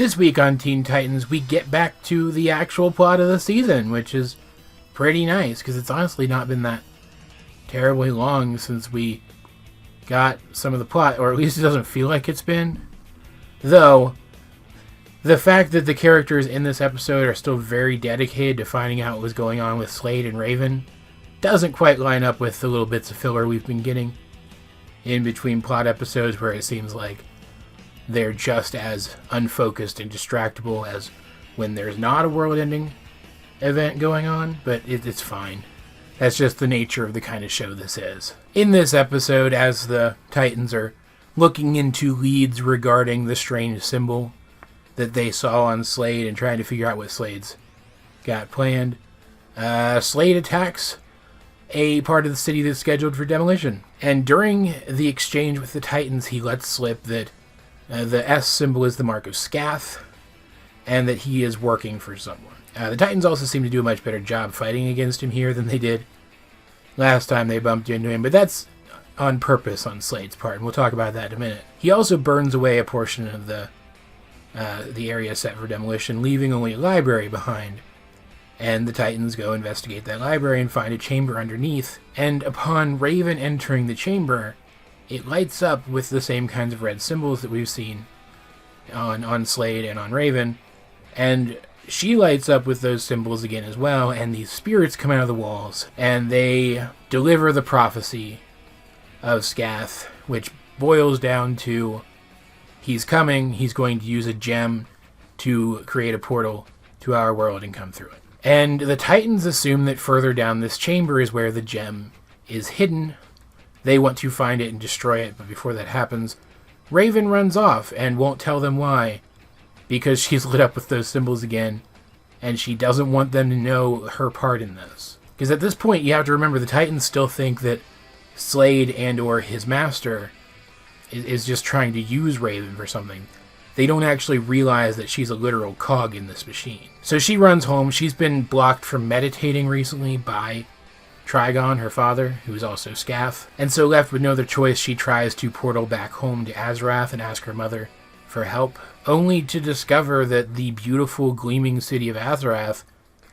This week on Teen Titans, we get back to the actual plot of the season, which is pretty nice, because it's honestly not been that terribly long since we got some of the plot, or at least it doesn't feel like it's been. Though, the fact that the characters in this episode are still very dedicated to finding out what was going on with Slade and Raven doesn't quite line up with the little bits of filler we've been getting in between plot episodes where it seems like they're just as unfocused and distractible as when there's not a world-ending event going on, but it's fine. That's just the nature of the kind of show this is. In this episode, as the Titans are looking into leads regarding the strange symbol that they saw on Slade and trying to figure out what Slade's got planned, Slade attacks a part of the city that's scheduled for demolition. And during the exchange with the Titans, he lets slip that the S symbol is the mark of Scath, and that he is working for someone. The Titans also seem to do a much better job fighting against him here than they did last time they bumped into him, but that's on purpose on Slade's part, and we'll talk about that in a minute. He also burns away a portion of the area set for demolition, leaving only a library behind. And the Titans go investigate that library and find a chamber underneath, and upon Raven entering the chamber, it lights up with the same kinds of red symbols that we've seen on Slade and on Raven, and she lights up with those symbols again as well, and these spirits come out of the walls, and they deliver the prophecy of Scath, which boils down to he's coming, he's going to use a gem to create a portal to our world and come through it. And the Titans assume that further down this chamber is where the gem is hidden. They want to find it and destroy it, but before that happens, Raven runs off and won't tell them why, because she's lit up with those symbols again, and she doesn't want them to know her part in this. Because at this point, you have to remember, the Titans still think that Slade and or his master is just trying to use Raven for something. They don't actually realize that she's a literal cog in this machine. So she runs home. She's been blocked from meditating recently by Trigon, her father, who is also Scath. And so left with no other choice, she tries to portal back home to Azrath and ask her mother for help, only to discover that the beautiful gleaming city of Azrath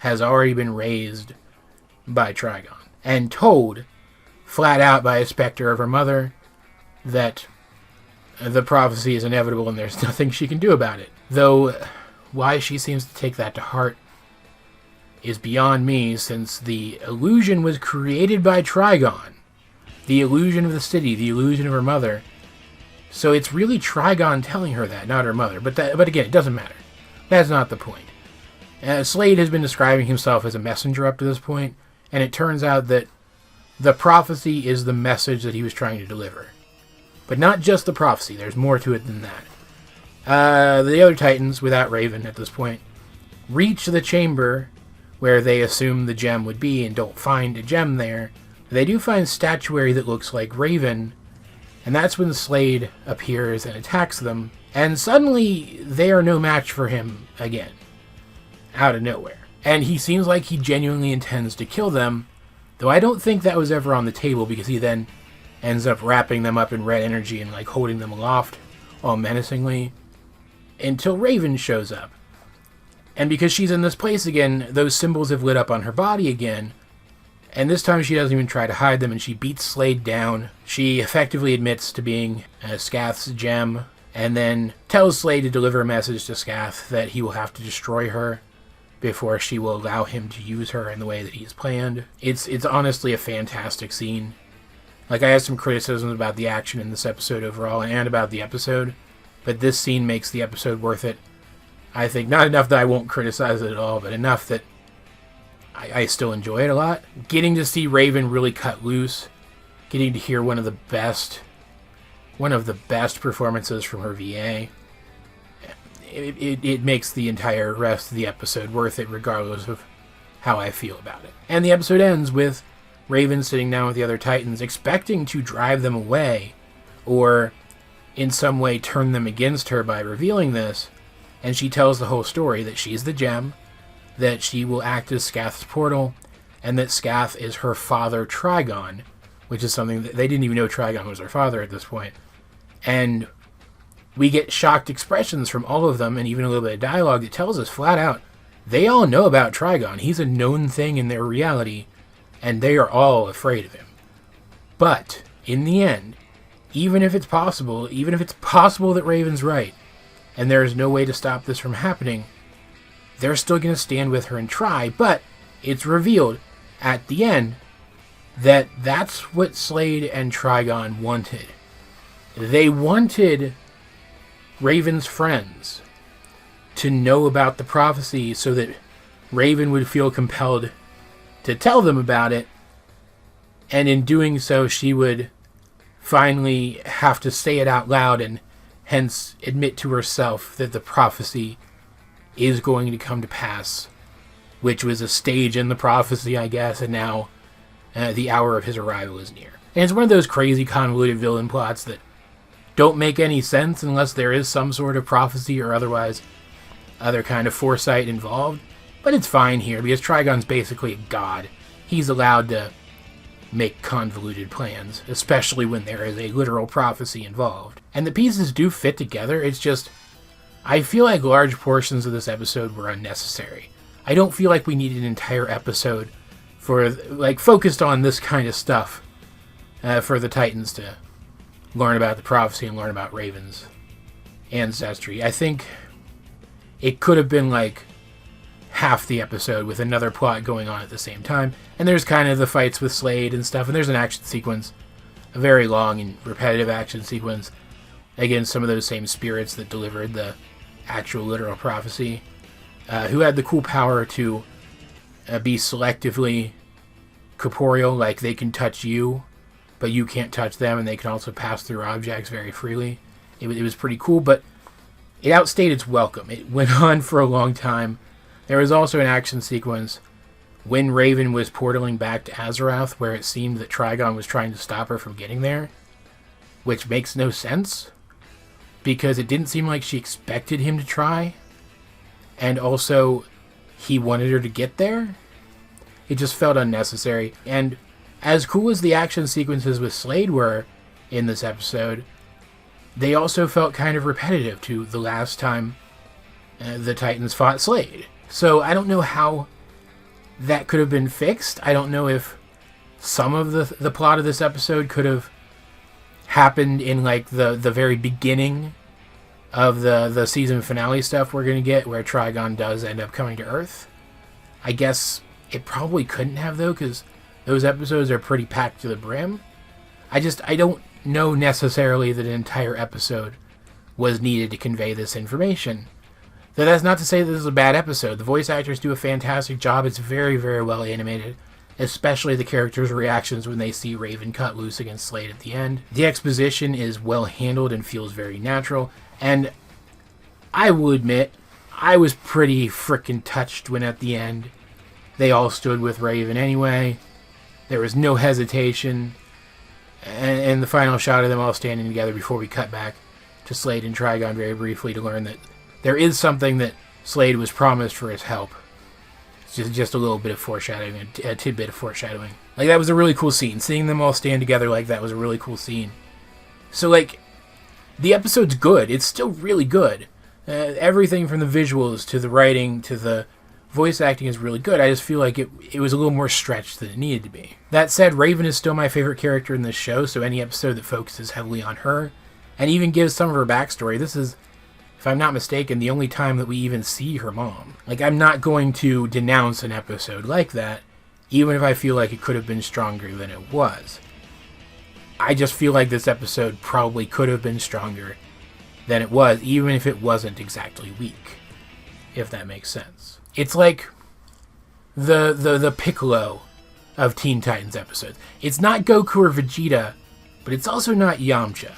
has already been razed by Trigon, and told flat out by a specter of her mother that the prophecy is inevitable and there's nothing she can do about it. Though why she seems to take that to heart is beyond me, since the illusion was created by Trigon. The illusion of the city, the illusion of her mother. So it's really Trigon telling her that, not her mother. But again, it doesn't matter. That's not the point. Slade has been describing himself as a messenger up to this point, and it turns out that the prophecy is the message that he was trying to deliver. But not just the prophecy, there's more to it than that. The other Titans, without Raven at this point, reach the chamber where they assume the gem would be and don't find a gem there. They do find statuary that looks like Raven, and that's when Slade appears and attacks them, and suddenly they are no match for him again, out of nowhere. And he seems like he genuinely intends to kill them, though I don't think that was ever on the table, because he then ends up wrapping them up in red energy and holding them aloft all menacingly, until Raven shows up. And because she's in this place again, those symbols have lit up on her body again, and this time she doesn't even try to hide them, and she beats Slade down. She effectively admits to being Scath's gem, and then tells Slade to deliver a message to Scath that he will have to destroy her before she will allow him to use her in the way that he's planned. It's honestly a fantastic scene. I have some criticisms about the action in this episode overall, and about the episode, but this scene makes the episode worth it. I think not enough that I won't criticize it at all, but enough that I still enjoy it a lot. Getting to see Raven really cut loose, getting to hear one of the best performances from her VA, it makes the entire rest of the episode worth it, regardless of how I feel about it. And the episode ends with Raven sitting down with the other Titans, expecting to drive them away, or in some way turn them against her by revealing this, and she tells the whole story, that she's the gem, that she will act as Scath's portal, and that Scath is her father Trigon, which is something that they didn't even know Trigon was her father at this point. And we get shocked expressions from all of them, and even a little bit of dialogue that tells us flat out, they all know about Trigon. He's a known thing in their reality, and they are all afraid of him. But, in the end, even if it's possible that Raven's right, and there is no way to stop this from happening, they're still going to stand with her and try, but it's revealed at the end that that's what Slade and Trigon wanted. They wanted Raven's friends to know about the prophecy so that Raven would feel compelled to tell them about it, and in doing so she would finally have to say it out loud and hence admit to herself that the prophecy is going to come to pass, which was a stage in the prophecy, I guess, and now the hour of his arrival is near. And it's one of those crazy convoluted villain plots that don't make any sense unless there is some sort of prophecy or otherwise other kind of foresight involved, but it's fine here because Trigon's basically a god. He's allowed to make convoluted plans, especially when there is a literal prophecy involved. And the pieces do fit together, it's just, I feel like large portions of this episode were unnecessary. I don't feel like we needed an entire episode for, like, focused on this kind of stuff for the Titans to learn about the prophecy and learn about Raven's ancestry. I think it could have been like half the episode with another plot going on at the same time. And there's kind of the fights with Slade and stuff, and there's an action sequence, a very long and repetitive action sequence against some of those same spirits that delivered the actual literal prophecy, who had the cool power to be selectively corporeal, like they can touch you, but you can't touch them, and they can also pass through objects very freely. It was pretty cool, but it outstayed its welcome. It went on for a long time. There was also an action sequence when Raven was portaling back to Azeroth, where it seemed that Trigon was trying to stop her from getting there, which makes no sense, because it didn't seem like she expected him to try, and also he wanted her to get there. It just felt unnecessary. And as cool as the action sequences with Slade were in this episode, they also felt kind of repetitive to the last time the Titans fought Slade. So I don't know how that could have been fixed. I don't know if some of the plot of this episode could have happened in like the very beginning of the season finale stuff we're going to get, where Trigon does end up coming to Earth. I guess it probably couldn't have, though, because those episodes are pretty packed to the brim. I don't know necessarily that an entire episode was needed to convey this information. Though that's not to say that this is a bad episode. The voice actors do a fantastic job. It's very, very well animated, especially the characters' reactions when they see Raven cut loose against Slade at the end. The exposition is well handled and feels very natural, and I will admit, I was pretty frickin' touched when at the end they all stood with Raven anyway. There was no hesitation, and the final shot of them all standing together before we cut back to Slade and Trigon very briefly to learn that there is something that Slade was promised for his help. It's just a little bit of foreshadowing, a tidbit of foreshadowing. Like, that was a really cool scene. Seeing them all stand together like that was a really cool scene. So, like, the episode's good. It's still really good. Everything from the visuals to the writing to the voice acting is really good. I just feel like it was a little more stretched than it needed to be. That said, Raven is still my favorite character in this show, so any episode that focuses heavily on her and even gives some of her backstory, this is, if I'm not mistaken, the only time that we even see her mom. Like, I'm not going to denounce an episode like that, even if I feel like it could have been stronger than it was. I just feel like this episode probably could have been stronger than it was, even if it wasn't exactly weak, if that makes sense. It's like the Piccolo of Teen Titans episodes. It's not Goku or Vegeta, but it's also not Yamcha.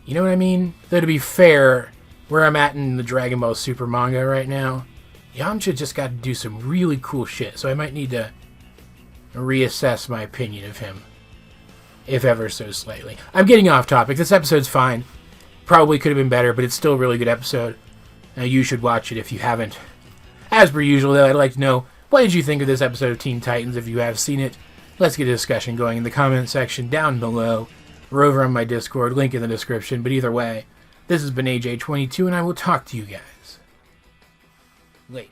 You know what I mean? Though, to be fair, where I'm at in the Dragon Ball Super manga right now, Yamcha just got to do some really cool shit, so I might need to reassess my opinion of him, if ever so slightly. I'm getting off topic. This episode's fine. Probably could have been better, but it's still a really good episode. You should watch it if you haven't. As per usual, though, I'd like to know, what did you think of this episode of Teen Titans? If you have seen it, let's get a discussion going in the comment section down below, or over on my Discord, link in the description. But either way, This has been AJ22, and I will talk to you guys later.